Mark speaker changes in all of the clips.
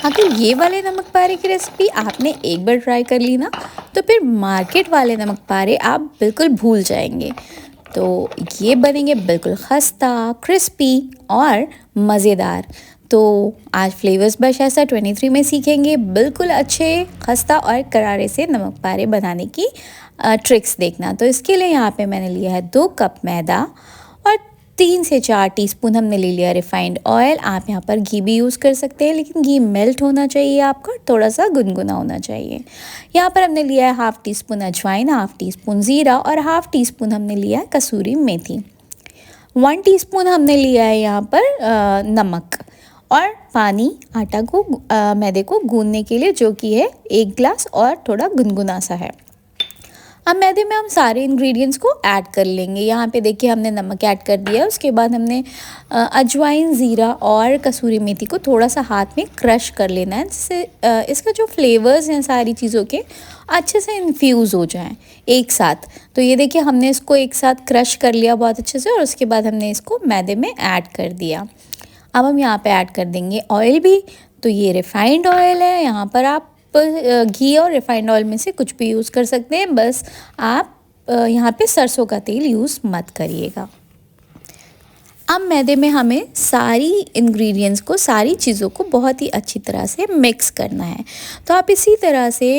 Speaker 1: अगर ये वाले नमक पारे की रेसिपी आपने एक बार ट्राई कर ली ना, तो फिर मार्केट वाले नमक पारे आप बिल्कुल भूल जाएंगे। तो ये बनेंगे बिल्कुल खस्ता, क्रिस्पी और मज़ेदार। तो आज फ्लेवर्स बाय शाइस्ता 23 में सीखेंगे बिल्कुल अच्छे खस्ता और करारे से नमक पारे बनाने की ट्रिक्स देखना। तो इसके लिए यहाँ पे मैंने लिया है 2 कप मैदा और 3 से 4 टीस्पून हमने ले लिया रिफाइंड ऑयल। आप यहाँ पर घी भी यूज़ कर सकते हैं, लेकिन घी मेल्ट होना चाहिए आपका, थोड़ा सा गुनगुना होना चाहिए। यहाँ पर हमने लिया है हाफ़ टी स्पून अजवाइन, हाफ़ टी स्पून ज़ीरा और हाफ़ टी स्पून हमने लिया है कसूरी मेथी। 1 टीस्पून हमने लिया है यहाँ पर नमक और पानी आटा को मैदे को गूंदने के लिए, जो कि है 1 ग्लास और थोड़ा गुनगुना सा है। अब मैदे में हम सारे इंग्रेडिएंट्स को ऐड कर लेंगे। यहाँ पे देखिए हमने नमक ऐड कर दिया, उसके बाद हमने अजवाइन, ज़ीरा और कसूरी मेथी को थोड़ा सा हाथ में क्रश कर लेना है, जिससे इसका जो फ्लेवर्स हैं सारी चीज़ों के अच्छे से इन्फ्यूज़ हो जाएं एक साथ। तो ये देखिए हमने इसको एक साथ क्रश कर लिया बहुत अच्छे से, और उसके बाद हमने इसको मैदे में ऐड कर दिया। अब हम यहाँ पे ऐड कर देंगे ऑयल भी। तो ये रिफ़ाइंड ऑयल है, यहाँ पर आप घी और रिफाइंड ऑयल में से कुछ भी यूज़ कर सकते हैं, बस आप यहाँ पे सरसों का तेल यूज़ मत करिएगा। अब मैदे में हमें सारी इंग्रेडिएंट्स को, सारी चीज़ों को बहुत ही अच्छी तरह से मिक्स करना है। तो आप इसी तरह से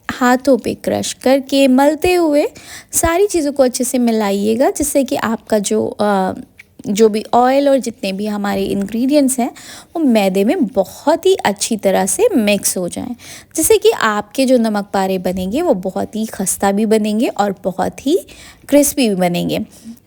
Speaker 1: हाथों पे क्रश करके मलते हुए सारी चीज़ों को अच्छे से मिलाइएगा, जिससे कि आपका जो भी ऑयल और जितने भी हमारे इंग्रेडिएंट्स हैं वो मैदे में बहुत ही अच्छी तरह से मिक्स हो जाएं, जिससे कि आपके जो नमक पारे बनेंगे वो बहुत ही खस्ता भी बनेंगे और बहुत ही क्रिस्पी भी बनेंगे।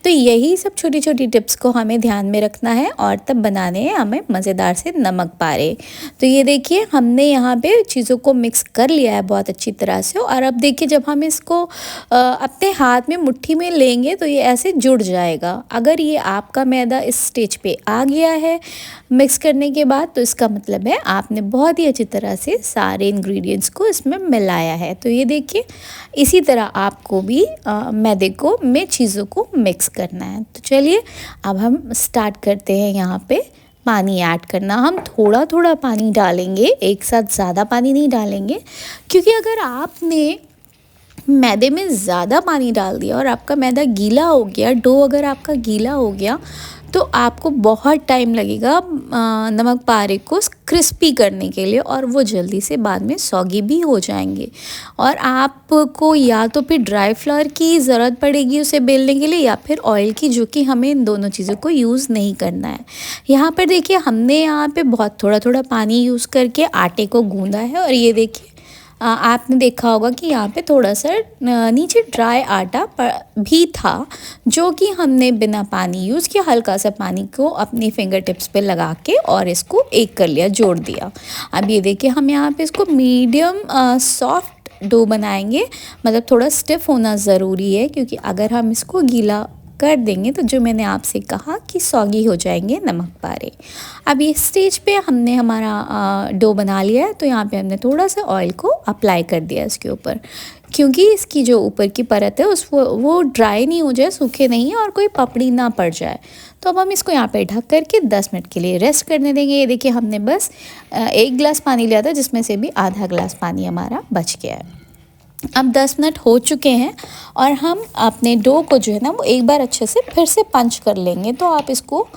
Speaker 1: तो यही सब छोटी छोटी टिप्स को हमें ध्यान में रखना है और तब बनाने हैं हमें मज़ेदार से नमक पारे। तो ये देखिए हमने यहाँ पे चीज़ों को मिक्स कर लिया है बहुत अच्छी तरह से, और अब देखिए जब हम इसको अपने हाथ में मुट्ठी में लेंगे तो ये ऐसे जुड़ जाएगा। अगर ये आपका मैदा इस स्टेज पे आ गया है मिक्स करने के बाद, तो इसका मतलब है आपने बहुत ही अच्छी तरह से सारे इंग्रेडिएंट्स को इसमें मिलाया है। तो ये देखिए इसी तरह आपको भी मैदे को में चीज़ों को मिक्स करना है। तो चलिए अब हम स्टार्ट करते हैं यहाँ पे पानी ऐड करना। हम थोड़ा थोड़ा पानी डालेंगे, एक साथ ज़्यादा पानी नहीं डालेंगे, क्योंकि अगर आपने मैदे में ज़्यादा पानी डाल दिया और आपका मैदा गीला हो गया, डो अगर आपका गीला हो गया, तो आपको बहुत टाइम लगेगा नमक पारे को क्रिस्पी करने के लिए, और वो जल्दी से बाद में सॉगी भी हो जाएंगे। और आपको या तो फिर ड्राई फ्लावर की ज़रूरत पड़ेगी उसे बेलने के लिए, या फिर ऑयल की, जो कि हमें इन दोनों चीज़ों को यूज़ नहीं करना है। यहाँ पर देखिए हमने यहाँ पे बहुत थोड़ा थोड़ा पानी यूज़ करके आटे को गूँधा है, और ये देखिए आपने देखा होगा कि यहाँ पे थोड़ा सा नीचे ड्राई आटा भी था, जो कि हमने बिना पानी यूज़ किया हल्का सा पानी को अपनी फिंगर टिप्स पे लगा के और इसको एक कर लिया, जोड़ दिया। अब ये देखिए हम यहाँ पे इसको मीडियम सॉफ्ट डो बनाएंगे, मतलब थोड़ा स्टिफ होना ज़रूरी है, क्योंकि अगर हम इसको गीला कर देंगे तो जो मैंने आपसे कहा कि सॉगी हो जाएंगे नमक पारे। अब ये स्टेज पे हमने हमारा डो बना लिया है, तो यहाँ पे हमने थोड़ा सा ऑयल को अप्लाई कर दिया इसके ऊपर, क्योंकि इसकी जो ऊपर की परत है वो ड्राई नहीं हो जाए, सूखे नहीं है और कोई पपड़ी ना पड़ जाए। तो अब हम इसको यहाँ पे ढक करके 10 मिनट के लिए रेस्ट करने देंगे। ये देखिए हमने बस 1 गिलास पानी लिया था, जिसमें से भी आधा गिलास पानी हमारा बच गया है। अब 10 मिनट हो चुके हैं और हम अपने डो को जो है ना वो एक बार अच्छे से फिर से पंच कर लेंगे। तो आप इसको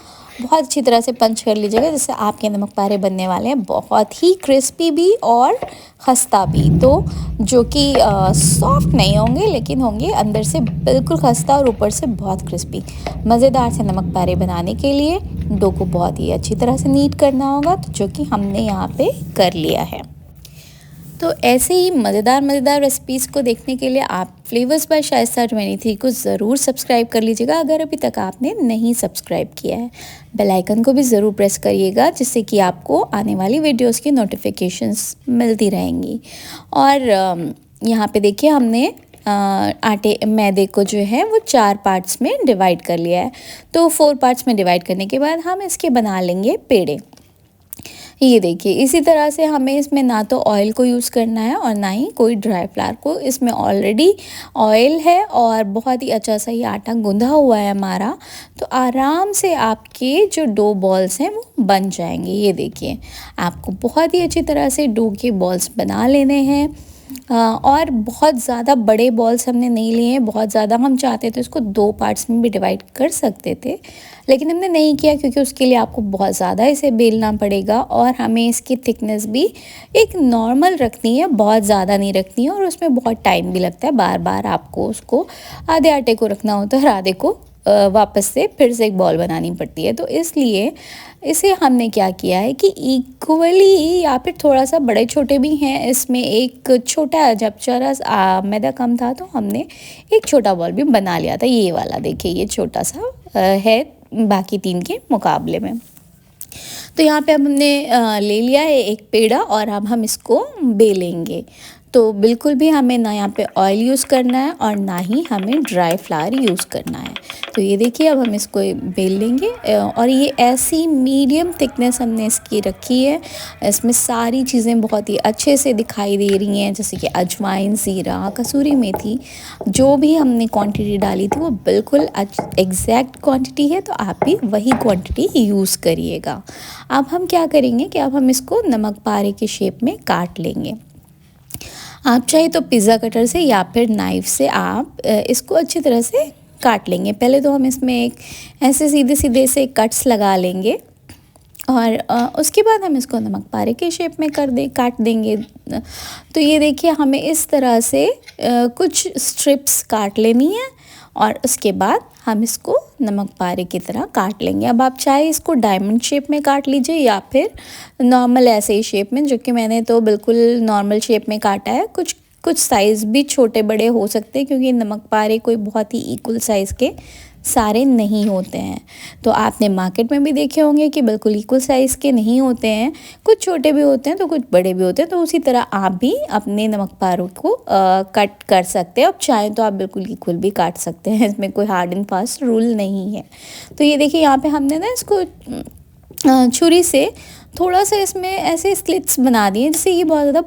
Speaker 1: बहुत अच्छी तरह से पंच कर लीजिएगा, जिससे आपके नमक पारे बनने वाले हैं बहुत ही क्रिस्पी भी और खस्ता भी। तो जो कि सॉफ्ट नहीं होंगे, लेकिन होंगे अंदर से बिल्कुल खस्ता और ऊपर से बहुत क्रिस्पी। मज़ेदार से नमक पारे बनाने के लिए डो को बहुत ही अच्छी तरह से नीट करना होगा, तो जो कि हमने यहाँ पे कर लिया है। तो ऐसे ही मज़ेदार रेसिपीज़ को देखने के लिए आप फ्लेवर्स बाय शाइस्ता 23 को ज़रूर सब्सक्राइब कर लीजिएगा, अगर अभी तक आपने नहीं सब्सक्राइब किया है। बेल आइकन को भी ज़रूर प्रेस करिएगा, जिससे कि आपको आने वाली वीडियोस की नोटिफिकेशंस मिलती रहेंगी। और यहाँ पे देखिए हमने मैदे को जो है वो 4 पार्ट्स में डिवाइड कर लिया है। तो 4 पार्ट्स में डिवाइड करने के बाद हम इसके बना लेंगे पेड़े। ये देखिए इसी तरह से हमें इसमें ना तो ऑयल को यूज़ करना है और ना ही कोई ड्राई फ्लावर को। इसमें ऑलरेडी ऑयल है और बहुत ही अच्छा सा ये आटा गूँधा हुआ है हमारा, तो आराम से आपके जो डो बॉल्स हैं वो बन जाएंगे। ये देखिए आपको बहुत ही अच्छी तरह से डो के बॉल्स बना लेने हैं। और बहुत ज़्यादा बड़े बॉल्स हमने नहीं लिए हैं, बहुत ज़्यादा हम चाहते तो इसको 2 पार्ट्स में भी डिवाइड कर सकते थे, लेकिन हमने नहीं किया क्योंकि उसके लिए आपको बहुत ज़्यादा इसे बेलना पड़ेगा और हमें इसकी थिकनेस भी एक नॉर्मल रखनी है, बहुत ज़्यादा नहीं रखनी है और उसमें बहुत टाइम भी लगता है। बार बार आपको उसको आधे आटे को रखना होता है और आधे को वापस से फिर से एक बॉल बनानी पड़ती है। तो इसलिए इसे हमने क्या किया है कि इक्वली या फिर थोड़ा सा बड़े छोटे भी हैं, इसमें एक छोटा जब चरस मैदा कम था तो हमने एक छोटा बॉल भी बना लिया था। ये वाला देखिए ये छोटा सा है बाकी 3 के मुकाबले में। तो यहाँ पे अब हमने ले लिया है एक पेड़ा और अब हम इसको बेलेंगे। तो बिल्कुल भी हमें ना यहाँ पे ऑयल यूज़ करना है और ना ही हमें ड्राई फ्लावर यूज़ करना है। तो ये देखिए अब हम इसको बेल लेंगे और ये ऐसी मीडियम थिकनेस हमने इसकी रखी है। इसमें सारी चीज़ें बहुत ही अच्छे से दिखाई दे रही हैं, जैसे कि अजवाइन, ज़ीरा, कसूरी मेथी, जो भी हमने क्वांटिटी डाली थी वो बिल्कुल एग्जैक्ट क्वांटिटी है, तो आप भी वही क्वांटिटी यूज़ करिएगा। अब हम क्या करेंगे कि अब हम इसको नमक पारे के शेप में काट लेंगे। आप चाहे तो पिज़्ज़ा कटर से या फिर नाइफ़ से आप इसको अच्छी तरह से काट लेंगे। पहले तो हम इसमें एक ऐसे सीधे सीधे से कट्स लगा लेंगे और उसके बाद हम इसको नमक पारे के शेप में काट देंगे। तो ये देखिए हमें इस तरह से कुछ स्ट्रिप्स काट लेनी है और उसके बाद हम इसको नमक पारे की तरह काट लेंगे। अब आप चाहे इसको डायमंड शेप में काट लीजिए या फिर नॉर्मल ऐसे ही शेप में, जो कि मैंने तो बिल्कुल नॉर्मल शेप में काटा है। कुछ कुछ साइज़ भी छोटे बड़े हो सकते हैं क्योंकि नमक पारे कोई बहुत ही इक्वल साइज़ के सारे नहीं होते हैं। तो आपने मार्केट में भी देखे होंगे कि बिल्कुल इक्वल साइज़ के नहीं होते हैं, कुछ छोटे भी होते हैं तो कुछ बड़े भी होते हैं। तो उसी तरह आप भी अपने नमक पारों को कट कर सकते हैं। अब चाहें तो आप बिल्कुल इक्वल भी काट सकते हैं, इसमें कोई हार्ड एंड फास्ट रूल नहीं है। तो ये देखिए यहाँ पे हमने ना इसको छुरी से थोड़ा सा इसमें ऐसे स्लिट्स बना दिए जिससे ये बहुत ज़्यादा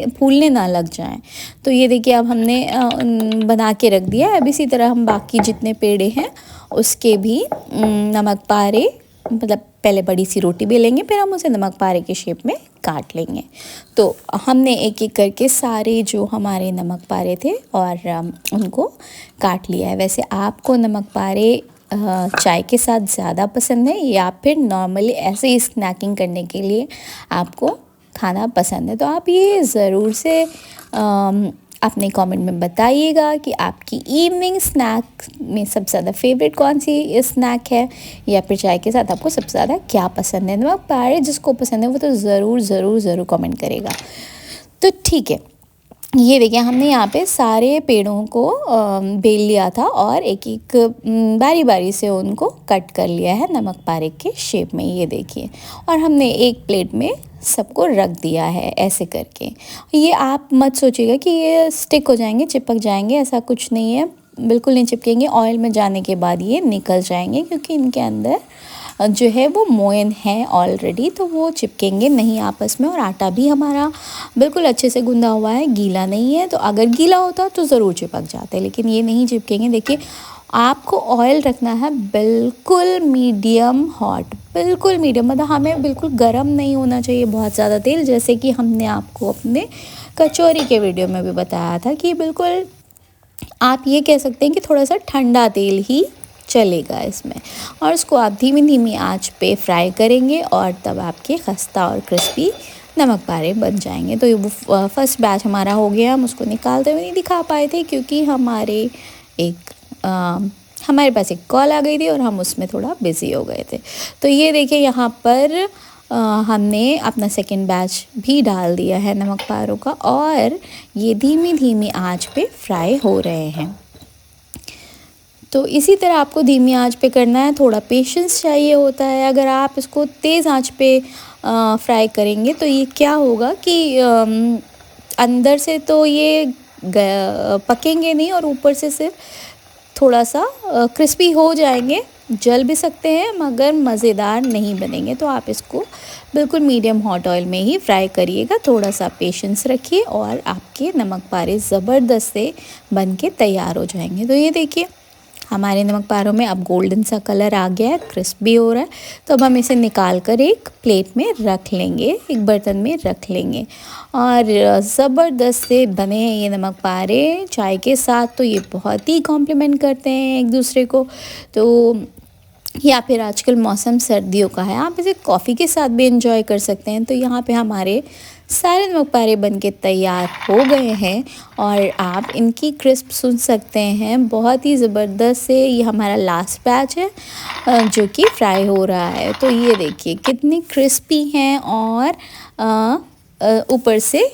Speaker 1: फूलने ना लग जाएं। तो ये देखिए अब हमने बना के रख दिया है। अब इसी तरह हम बाकी जितने पेड़े हैं उसके भी नमक पारे, मतलब पहले बड़ी सी रोटी बेलेंगे फिर हम उसे नमक पारे के शेप में काट लेंगे। तो हमने एक एक करके सारे जो हमारे नमक पारे थे और उनको काट लिया है। वैसे आपको नमक पारे चाय के साथ ज़्यादा पसंद है या फिर नॉर्मली ऐसे ही स्नैकिंग करने के लिए आपको खाना पसंद है, तो आप ये ज़रूर से अपने कमेंट में बताइएगा कि आपकी इवनिंग स्नैक में सबसे ज़्यादा फेवरेट कौन सी स्नैक है या फिर चाय के साथ आपको सबसे ज़्यादा क्या पसंद है। नमक पारे जिसको पसंद है वो तो ज़रूर कमेंट करेगा। तो ठीक है, ये देखिए हमने यहाँ पे सारे पेड़ों को बेल लिया था और एक एक बारी बारी से उनको कट कर लिया है नमक पारे के शेप में। ये देखिए और हमने एक प्लेट में सबको रख दिया है ऐसे करके। ये आप मत सोचिएगा कि ये स्टिक हो जाएंगे, चिपक जाएंगे, ऐसा कुछ नहीं है, बिल्कुल नहीं चिपकेंगे। ऑयल में जाने के बाद ये निकल जाएंगे क्योंकि इनके अंदर जो है वो मोयन है ऑलरेडी, तो वो चिपकेंगे नहीं आपस में। और आटा भी हमारा बिल्कुल अच्छे से गूंदा हुआ है, गीला नहीं है। तो अगर गीला होता तो ज़रूर चिपक जाते, लेकिन ये नहीं चिपकेंगे। देखिए आपको ऑयल रखना है बिल्कुल मीडियम हॉट, बिल्कुल मीडियम, मतलब हमें बिल्कुल गर्म नहीं होना चाहिए बहुत ज़्यादा तेल, जैसे कि हमने आपको अपने कचौरी के वीडियो में भी बताया था कि बिल्कुल आप ये कह सकते हैं कि थोड़ा सा ठंडा तेल ही चलेगा इसमें। और उसको आप धीमी धीमी आंच पे फ्राई करेंगे और तब आपके खस्ता और क्रिस्पी नमक पारे बन जाएंगे। तो ये वो फर्स्ट बैच हमारा हो गया। हम उसको निकालते हुए नहीं दिखा पाए थे क्योंकि हमारे पास एक कॉल आ गई थी और हम उसमें थोड़ा बिज़ी हो गए थे। तो ये देखिए यहाँ पर हमने अपना सेकेंड बैच भी डाल दिया है नमक पारों का और ये धीमी धीमी आंच पे फ्राई हो रहे हैं। तो इसी तरह आपको धीमी आंच पे करना है, थोड़ा पेशेंस चाहिए होता है। अगर आप इसको तेज़ आंच पे फ्राई करेंगे तो ये क्या होगा कि अंदर से तो ये पकेंगे नहीं और ऊपर से सिर्फ थोड़ा सा क्रिस्पी हो जाएंगे जल भी सकते हैं मगर मज़ेदार नहीं बनेंगे। तो आप इसको बिल्कुल मीडियम हॉट ऑयल में ही फ्राई करिएगा। थोड़ा सा पेशेंस रखिए और आपके नमक पारे ज़बरदस्त से बन के तैयार हो जाएंगे। तो ये देखिए हमारे नमक पारों में अब गोल्डन सा कलर आ गया है, क्रिस्प भी हो रहा है। तो अब हम इसे निकाल कर एक प्लेट में रख लेंगे, एक बर्तन में रख लेंगे। और ज़बरदस्त से बने हैं ये नमक पारे चाय के साथ। तो ये बहुत ही कॉम्प्लीमेंट करते हैं एक दूसरे को। तो या फिर आजकल मौसम सर्दियों का है, आप इसे कॉफ़ी के साथ भी इंजॉय कर सकते हैं। तो यहाँ पे हमारे सारे नमक पारे बन के तैयार हो गए हैं और आप इनकी क्रिस्प सुन सकते हैं, बहुत ही ज़बरदस्त से। ये हमारा लास्ट बैच है जो कि फ्राई हो रहा है। तो ये देखिए कितनी क्रिस्पी हैं और ऊपर से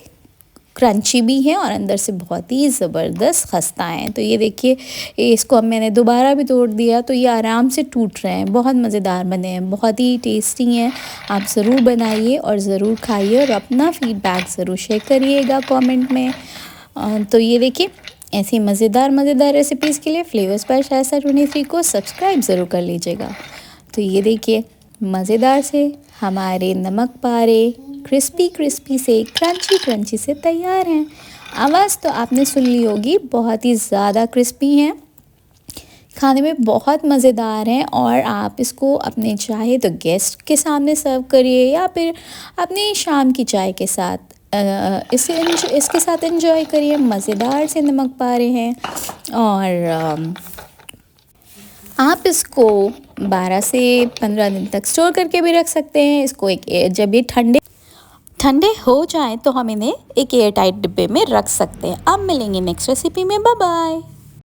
Speaker 1: क्रंची भी है और अंदर से बहुत ही ज़बरदस्त खस्ता है। तो ये देखिए इसको अब मैंने दोबारा भी तोड़ दिया तो ये आराम से टूट रहे हैं। बहुत मज़ेदार बने हैं, बहुत ही टेस्टी हैं। आप ज़रूर बनाइए और ज़रूर खाइए और अपना फ़ीडबैक ज़रूर शेयर करिएगा कमेंट में। तो ये देखिए ऐसी मज़ेदार रेसिपीज़ के लिए फ्लेवर्स बाय शाइस्ता 23 को सब्सक्राइब ज़रूर कर लीजिएगा। तो ये देखिए मज़ेदार से हमारे नमक पारे क्रिस्पी से क्रंची से तैयार हैं। आवाज़ तो आपने सुन ली होगी, बहुत ही ज़्यादा क्रिस्पी हैं, खाने में बहुत मज़ेदार हैं। और आप इसको अपने चाहे तो गेस्ट के सामने सर्व करिए या फिर अपनी शाम की चाय के साथ इसके साथ एंजॉय करिए। मज़ेदार से नमक पारे हैं और आप इसको 12 से 15 दिन तक स्टोर करके भी रख सकते हैं। इसको जब ये ठंडे हो जाएं तो हम इन्हें एक एयर टाइट डिब्बे में रख सकते हैं। अब मिलेंगे नेक्स्ट रेसिपी में, बाय बाय।